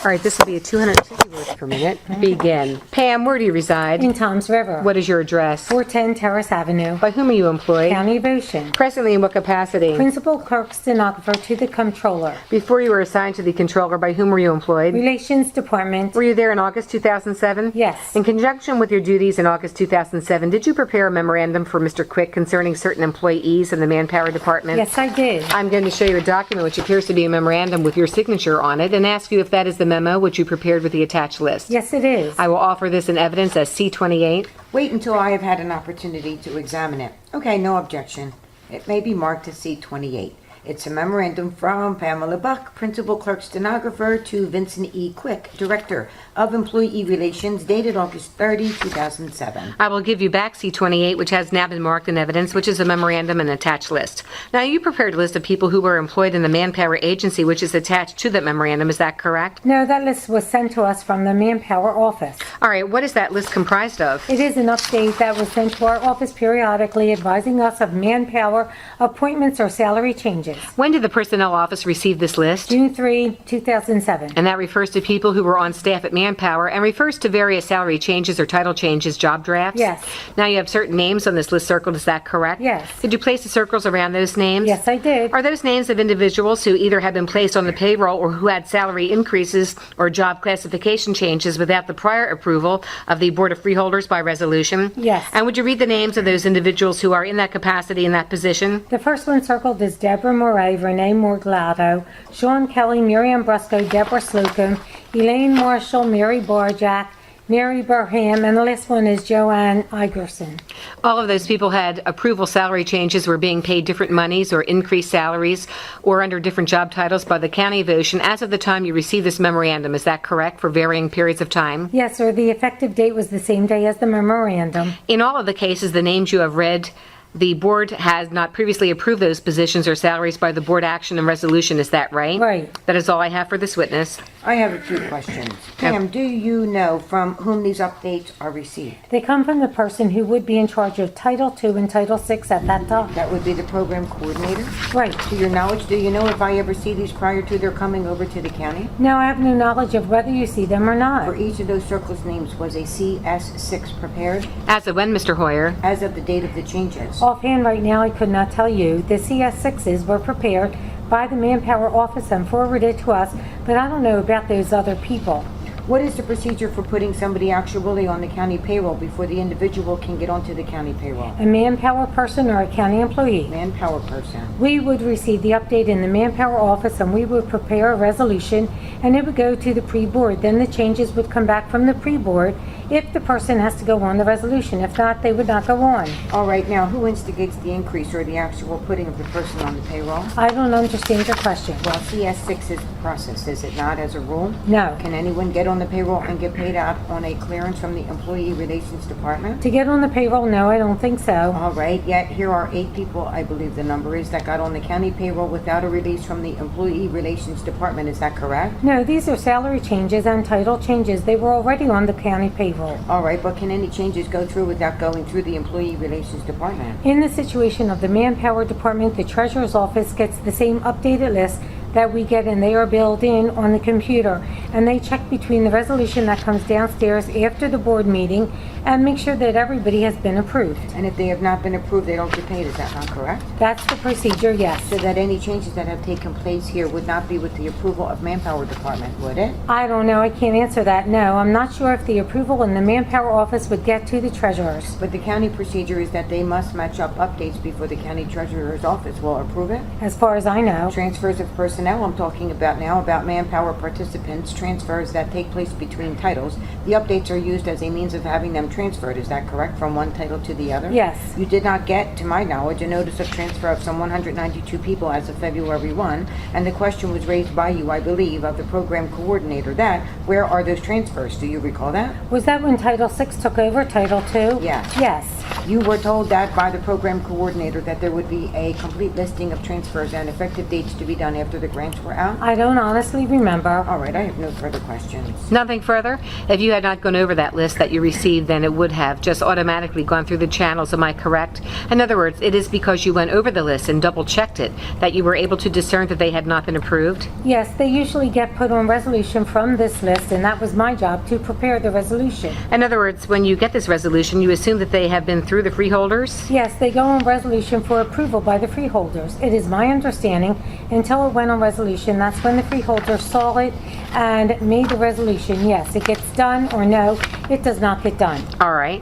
All right, this will be a 250 words per minute. Begin. Pam, where do you reside? In Toms River. What is your address? 410 Terrace Avenue. By whom are you employed? County of Ocean. Presently in what capacity? Principal Clerk Stenographer to the Comptroller. Before you were assigned to the controller, by whom were you employed? Relations Department. Were you there in August 2007? Yes. In conjunction with your duties in August 2007, did you prepare a memorandum for Mr. Quick concerning certain employees in the Manpower Department? Yes, I did. I'm going to show you a document which appears to be a memorandum with your signature on it and ask you if that is the memo which you prepared with the attached list. Yes, it is. I will offer this in evidence as C-28. Wait until I have had an opportunity to examine it. Okay, no objection. It may be marked as C-28. It's a memorandum from Pamela Buck, Principal Clerk Stenographer, to Vincent E. Quick, Director of Employee Relations, dated August 30, 2007. I will give you back C-28, which has now been marked in evidence, which is a memorandum and attached list. Now, you prepared a list of people who were employed in the Manpower Agency, which is attached to that memorandum. Is that correct? No, that list was sent to us from the Manpower office. All right, what is that list comprised of? It is an update that was sent to our office periodically advising us of manpower appointments or salary changes. When did the Personnel Office receive this list? June 3, 2007. And that refers to people who were on staff at Manpower and refers to various salary changes or title changes, job drafts? Yes. Now you have certain names on this list circled, is that correct? Yes. Did you place the circles around those names? Yes, I did. Are those names of individuals who either have been placed on the payroll or who had salary increases or job classification changes without the prior approval of the Board of Freeholders by resolution? Yes. And would you read the names of those individuals who are in that capacity in that position? The first one circled is Deborah Moray, Renee Morglato, Sean Kelly, Miriam Brusco, Deborah Slocum, Elaine Marshall, Mary Barjack, Mary Burham, and the last one is Joanne Igerson. All of those people had approval salary changes, were being paid different monies or increased salaries or under different job titles by the County of Ocean as of the time you received this memorandum. Is that correct, for varying periods of time? Yes, sir. The effective date was the same day as the memorandum. In all of the cases, the names you have read, the board has not previously approved those positions or salaries by the board action and resolution. Is that right? Right. That is all I have for this witness. I have a few questions. Pam, do you know from whom these updates are received? They come from the person who would be in charge of Title II and Title VI at that time. That would be the program coordinator? Right. To your knowledge, do you know if I ever see these prior to their coming over to the county? Now, I have no knowledge of whether you see them or For not. each of those circles names, was a CS6 prepared As of when, Mr. Hoyer? as of the date of the changes? Offhand, right now, I could not tell you. The CS6s were prepared by the Manpower office and forwarded to us, but I don't know about those other people. What is the procedure for putting somebody actually on the county payroll before the individual can get onto the county payroll? A Manpower person or a county employee. Manpower person. We would receive the update in the Manpower office and we would prepare a resolution and it would go to the pre-board. Then the changes would come back from the pre-board if the person has to go on the resolution. If not, they would not go on. All right, now who instigates the increase or the actual putting of the person on the payroll? I don't understand your question. Well, CS6 is the process, is it not, as a rule? No. Can anyone get on the payroll and get paid out on a clearance from the Employee Relations Department? To get on the payroll, no, I don't think so. All right, yet here are 8 people, I believe the number is, that got on the county payroll without a release from the Employee Relations Department. Is that correct? No, these are salary changes and title changes. They were already on the county payroll. All right, but can any changes go through without going through the Employee Relations Department? In the situation of the Manpower Department, the Treasurer's Office gets the same updated list that we get, and they are built in on the computer. And they check between the resolution that comes downstairs after the board meeting and make sure that everybody has been approved. And if they have not been approved, they don't get paid. Is that not correct? That's the procedure, yes. So that any changes that have taken place here would not be with the approval of Manpower Department, would it? I don't know. I can't answer that. No, I'm not sure if the approval in the Manpower office would get to the treasurers. But the county procedure is that they must match up updates before the county treasurer's office will approve it. As far as I know. Transfers of personnel, I'm talking about now, about Manpower participants, transfers that take place between titles. The updates are used as a means of having them transferred. Is that correct, from one title to the other? Yes. You did not get, to my knowledge, a notice of transfer of some 192 people as of February 1, and the question was raised by you, I believe, of the program coordinator, that where are those transfers? Do you recall that? Was that when Title VI took over Title II? Yes. Yes. You were told that by the program coordinator that there would be a complete listing of transfers and effective dates to be done after the grants were out? I don't honestly remember. All right, I have no further questions. Nothing further? If you had not gone over that list that you received, then it would have just automatically gone through the channels, am I correct? In other words, it is because you went over the list and double-checked it that you were able to discern that they had not been approved? Yes, they usually get put on resolution from this list, and that was my job to prepare the resolution. In other words, when you get this resolution, you assume that they have been through the freeholders? Yes, they go on resolution for approval by the freeholders. It is my understanding, until it went on resolution, that's when the freeholders saw it and made the resolution. Yes, it gets done, or no, it does not get done. All right.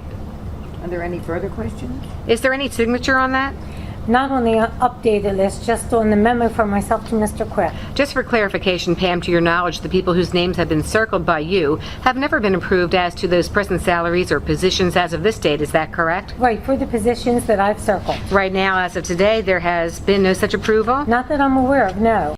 Are there any further questions? Is there any signature on that? Not on the updated list, just on the memo from myself to Mr. Quick. Just for clarification, Pam, to your knowledge, the people whose names have been circled by you have never been approved as to those present salaries or positions as of this date, is that correct? Right, for the positions that I've circled. Right now, as of today, there has been no such approval? Not that I'm aware of, no.